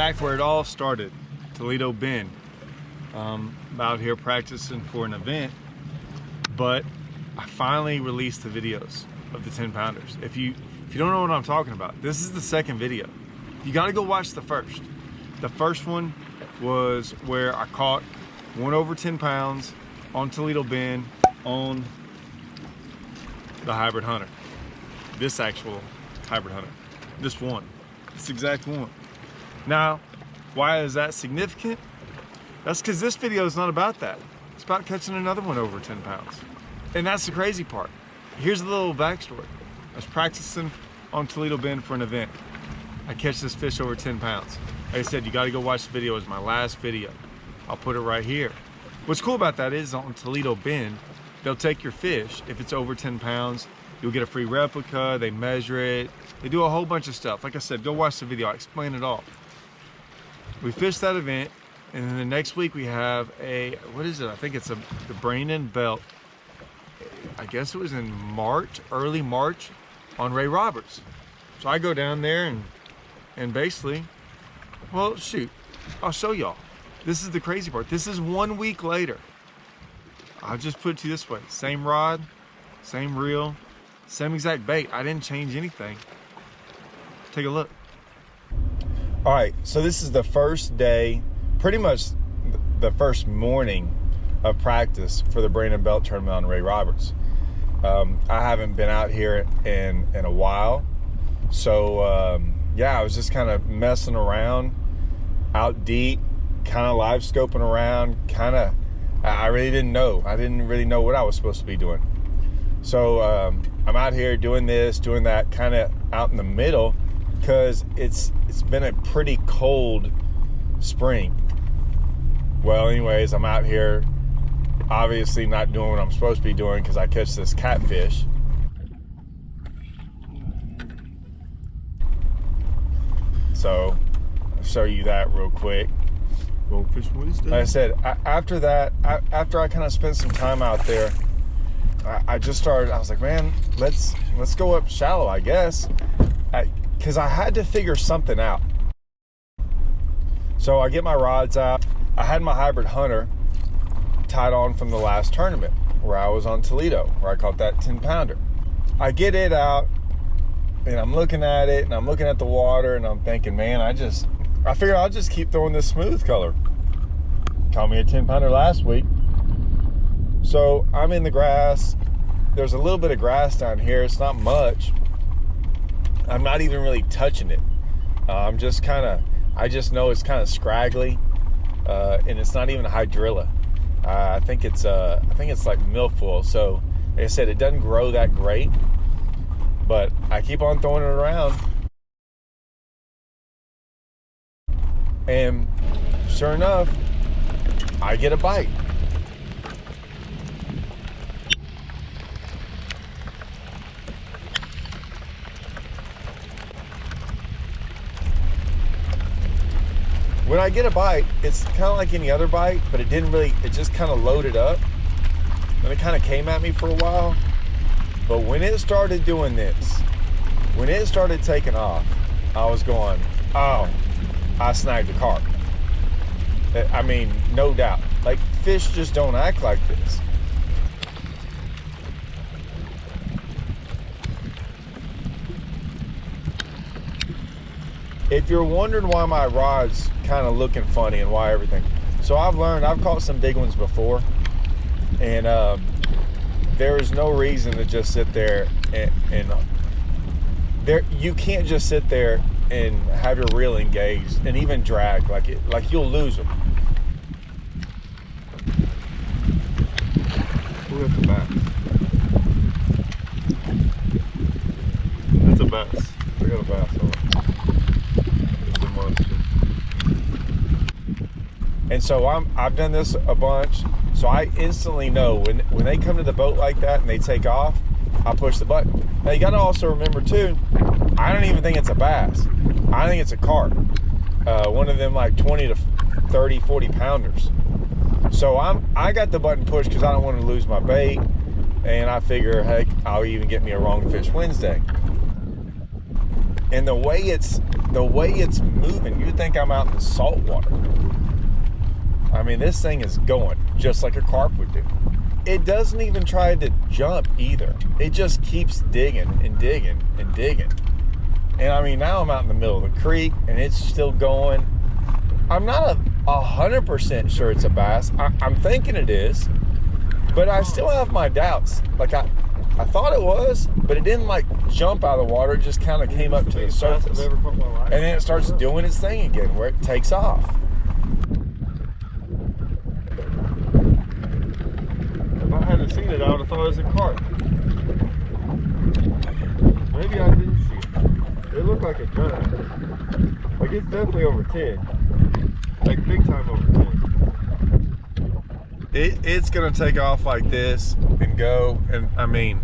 back where it all started, Toledo Bend. I'm out here practicing for an event, but I finally released the videos of the 10 pounders. If you don't know what I'm talking about, this is the second video. You got to go watch the first. The first one was where I caught one over 10 pounds on Toledo Bend on the hybrid hunter. This actual hybrid hunter, this one, this exact one. Now, why is that significant? That's because this video is not about that. It's about catching another one over 10 pounds. And that's the crazy part. Here's a little backstory. I was practicing on Toledo Bend for an event. I catch this fish over 10 pounds. Like I said, you gotta go watch the video. It's my last video. I'll put it right here. What's cool about that is on Toledo Bend, they'll take your fish. If it's over 10 pounds, you'll get a free replica. They measure it. They do a whole bunch of stuff. Like I said, go watch the video. I explain it all. We fished that event, and then the next week we have a, what is it? I think it's the Brain and Belt. I guess it was in March, early March, on Ray Roberts. So I go down there and basically, well, shoot, I'll show y'all. This is the crazy part. This is 1 week later. I'll just put it to you this way. Same rod, same reel, same exact bait. I didn't change anything. Take a look. All right, so this is the first day, pretty much the first morning of practice for the Brain and Belt tournament on Ray Roberts. I haven't been out here in a while. So yeah, I was just kind of messing around out deep, kind of live scoping around, I really didn't know. I didn't really know what I was supposed to be doing. So I'm out here doing this, doing that, kind of out in the middle, because it's been a pretty cold spring. Well, anyways, I'm out here obviously not doing what I'm supposed to be doing because I catch this catfish. So I'll show you that real quick. Goldfish Wednesday. Like I said, after that, after I kind of spent some time out there, I just started, I was like, man, let's go up shallow, I guess. Because I had to figure something out. So I get my rods out. I had my hybrid hunter tied on from the last tournament where I was on Toledo, where I caught that 10 pounder. I get it out and I'm looking at it and I'm looking at the water and I'm thinking, man, I figured I'll just keep throwing this smooth color. Caught me a 10 pounder last week. So I'm in the grass. There's a little bit of grass down here. It's not much. I'm not even really touching it. I just know it's kind of scraggly, and it's not even a hydrilla. I think it's like milfoil. So like I said, it doesn't grow that great, but I keep on throwing it around. And sure enough, I get a bite. When I get a bite, it's kind of like any other bite, but it just kind of loaded up. And it kind of came at me for a while. But when it started doing this, when it started taking off, I was going, oh, I snagged a carp. I mean, no doubt. Like, fish just don't act like this. If you're wondering why my rod's kind of looking funny and why everything, so I've caught some big ones before, and there is no reason to just sit there and you can't just sit there and have your reel engaged and even drag like you'll lose them. Look at the bass. That's a bass. I got a bass on it. It's a monster. And so I've done this a bunch, so I instantly know when they come to the boat like that and they take off, I push the button. Now you got to also remember too, I don't even think it's a bass. I think it's a carp. One of them like 20 to 30, 40 pounders. So I got the button pushed because I don't want to lose my bait, and I figure, heck, I'll even get me a wrong fish Wednesday. And the way it's moving, you'd think I'm out in the salt water. I mean, this thing is going just like a carp would do. It doesn't even try to jump either. It just keeps digging and digging and digging. And I mean, now I'm out in the middle of the creek and it's still going. I'm not 100% sure it's a bass. I'm thinking it is, but I still have my doubts. Like I thought it was, but it didn't like jump out of the water. It just kind of came up to the surface. And then it starts doing its thing again where it takes off. If I hadn't seen it, I would have thought it was a carp. Maybe I didn't see it. It looked like a giant. Like it's definitely over 10. Like big time over 10. It's gonna take off like this and go, and I mean,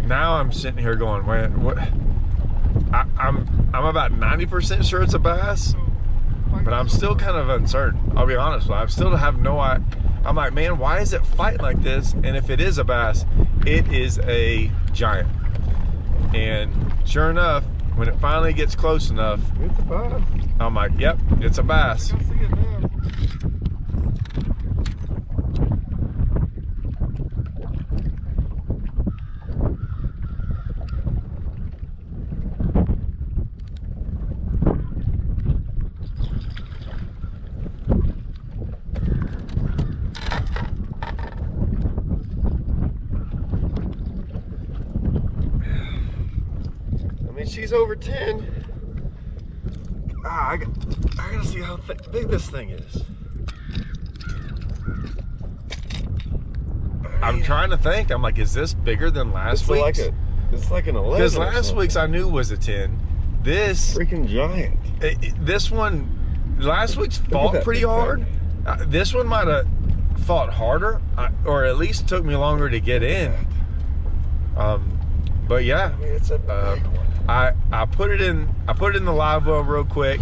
now I'm sitting here going, what? I'm about 90% sure it's a bass, but I'm still kind of uncertain. I'll be honest with you. I still have no idea. I'm like, man, why is it fighting like this? And if it is a bass, it is a giant. And sure enough, when it finally gets close enough, It's a bass. I'm like, yep, it's a bass. I see it now. I mean, she's over 10. I gotta see how big this thing is. I'm trying to think. I'm like, is this bigger than last week's? It's like an 11. Because last week's I knew was a 10. This freaking giant. this one, last week's fought pretty hard. This one might have fought harder, or at least took me longer to get in. But yeah, I mean, it's a big one. I put it in the live well real quick.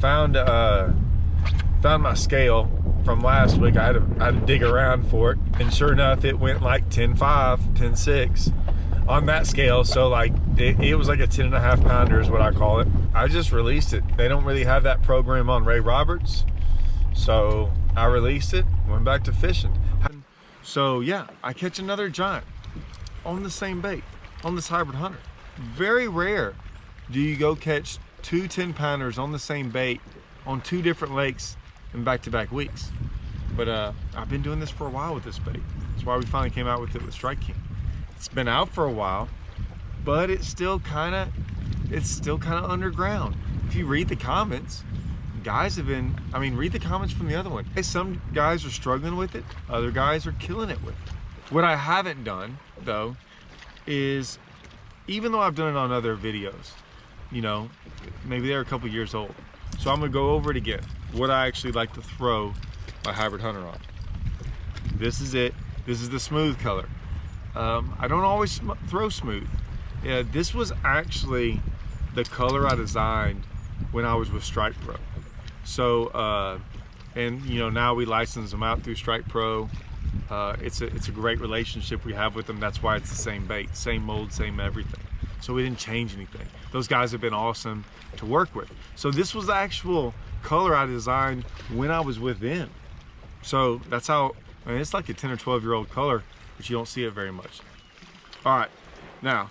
Found my scale from last week. I had to dig around for it, and sure enough, it went like 10.5, 10.6 on that scale. So like it was like a 10.5 pounder is what I call it. I just released it. They don't really have that program on Ray Roberts, so I released it. Went back to fishing. So yeah, I catch another giant on the same bait on this hybrid hunter. Very rare do you go catch two 10-pounders on the same bait on two different lakes in back-to-back weeks. But I've been doing this for a while with this bait. That's why we finally came out with it with Strike King. It's been out for a while, but it's still kind of underground. If you read the comments, guys have been, I mean, read the comments from the other one. Some guys are struggling with it, other guys are killing it with it. What I haven't done though is, even though I've done it on other videos, you know, maybe they're a couple years old. So I'm gonna go over it again. What I actually like to throw my hybrid hunter on. This is it. This is the smooth color. I don't always throw smooth. Yeah, this was actually the color I designed when I was with Strike Pro. So, and you know, now we license them out through Strike Pro. It's a great relationship we have with them. That's why it's the same bait, same mold, same everything. So we didn't change anything. Those guys have been awesome to work with. So this was the actual color I designed when I was with them. So that's how, I mean, it's like a 10 or 12-year-old color, but you don't see it very much. All right, now,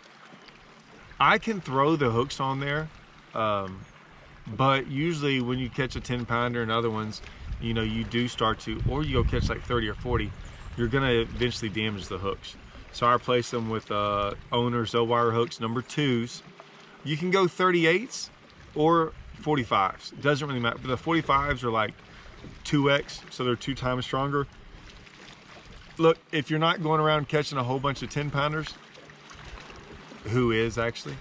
I can throw the hooks on there, but usually when you catch a 10-pounder and other ones, you know, you do start to, or you go catch like 30 or 40, you're gonna eventually damage the hooks. So I replace them with owner Zowire hooks number 2s. You can go 38s or 45s. It doesn't really matter. But the 45s are like 2x, so they're 2 times stronger. Look, if you're not going around catching a whole bunch of 10-pounders, who is actually,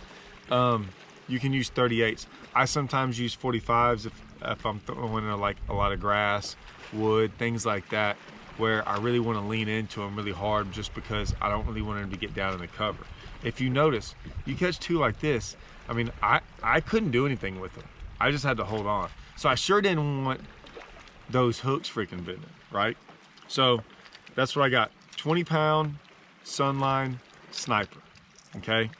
you can use 38s. I sometimes use 45s if I'm throwing like a lot of grass, wood, things like that, where I really want to lean into them really hard just because I don't really want them to get down in the cover. If you notice, you catch 2 like this, I mean, I couldn't do anything with them. I just had to hold on. So I sure didn't want those hooks freaking bending, right? So that's what I got. 20-pound Sunline Sniper, okay?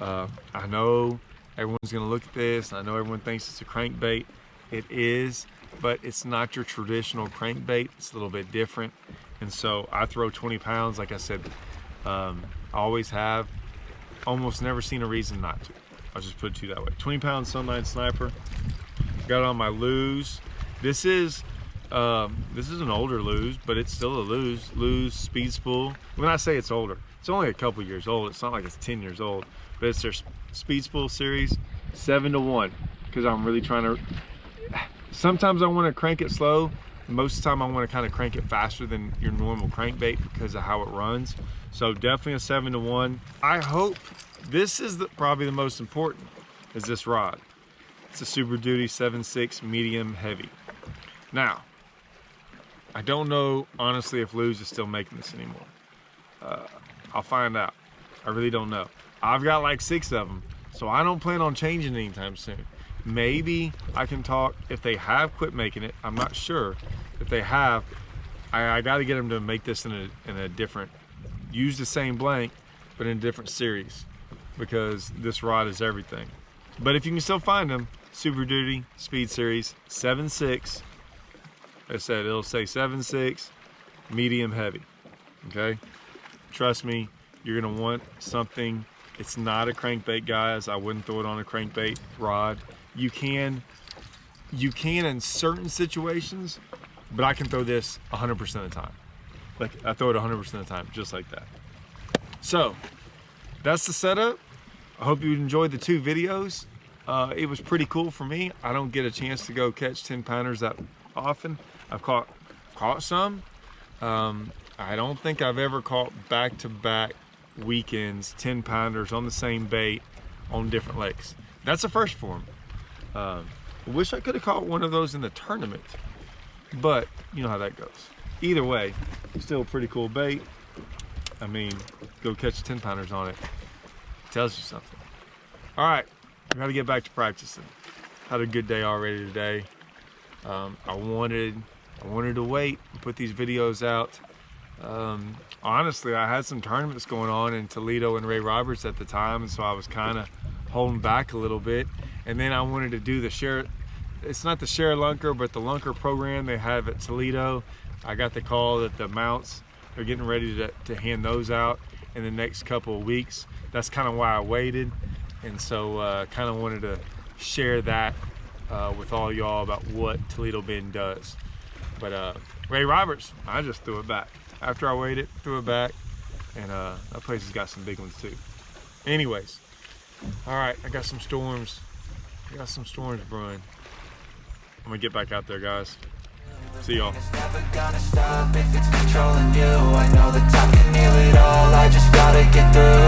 I know Everyone's gonna look at this, and I know everyone thinks it's a crankbait. It is, but it's not your traditional crankbait. It's a little bit different. And so I throw 20 pounds, like I said, I always have. Almost never seen a reason not to. I'll just put it to you that way. 20 pound Sunline Sniper. Got it on my Lew's. This is an older Lew's, but it's still a Lew's speed spool. When I say it's older, it's only a couple years old. It's not like it's 10 years old, but it's their speed spool series 7-to-1, because I'm really trying to, sometimes I want to crank it slow. Most of the time I want to kind of crank it faster than your normal crankbait because of how it runs. So definitely a 7-to-1. I hope this is probably the most important, is this rod. It's a Super Duty 7.6 medium heavy. Now, I don't know honestly if Lew's is still making this anymore. I'll find out. I really don't know. I've got like 6 of them, so I don't plan on changing anytime soon. Maybe I can talk, if they have quit making it, I'm not sure. If they have, I got to get them to make this in a different, use the same blank, but in a different series, because this rod is everything. But if you can still find them, Super Duty Speed Series 7.6. Like I said, it'll say 7.6 medium heavy. Okay, trust me, you're gonna want something. It's not a crankbait, guys. I wouldn't throw it on a crankbait rod. You can in certain situations, but I can throw this 100% of the time. Like, I throw it 100% of the time, just like that. So that's the setup. I hope you enjoyed the 2 videos. It was pretty cool for me. I don't get a chance to go catch 10 pounders that often. I've caught some. I don't think I've ever caught back-to-back weekends 10 pounders on the same bait on different lakes. That's a first for me. I wish I could have caught one of those in the tournament, but you know how that goes. Either way, still a pretty cool bait. I mean, go catch 10 pounders on it. Tells you something. All right, I gotta get back to practicing. Had a good day already today. I wanted to wait and put these videos out. Honestly, I had some tournaments going on in Toledo and Ray Roberts at the time, and so I was kind of holding back a little bit. And then I wanted to do the share, it's not the share lunker, but the lunker program they have at Toledo. I got the call that the mounts are getting ready to hand those out in the next couple of weeks. That's kind of why I waited. And so kind of wanted to share that with all y'all about what Toledo Bend does. But Ray Roberts, I just threw it back. After I waited, threw it back. And that place has got some big ones too. Anyways, all right, I got some storms. Brewing. I'm gonna get back out there, guys. See y'all. It's never gonna stop if it's controlling you. I know that time can heal it all. I just gotta get through.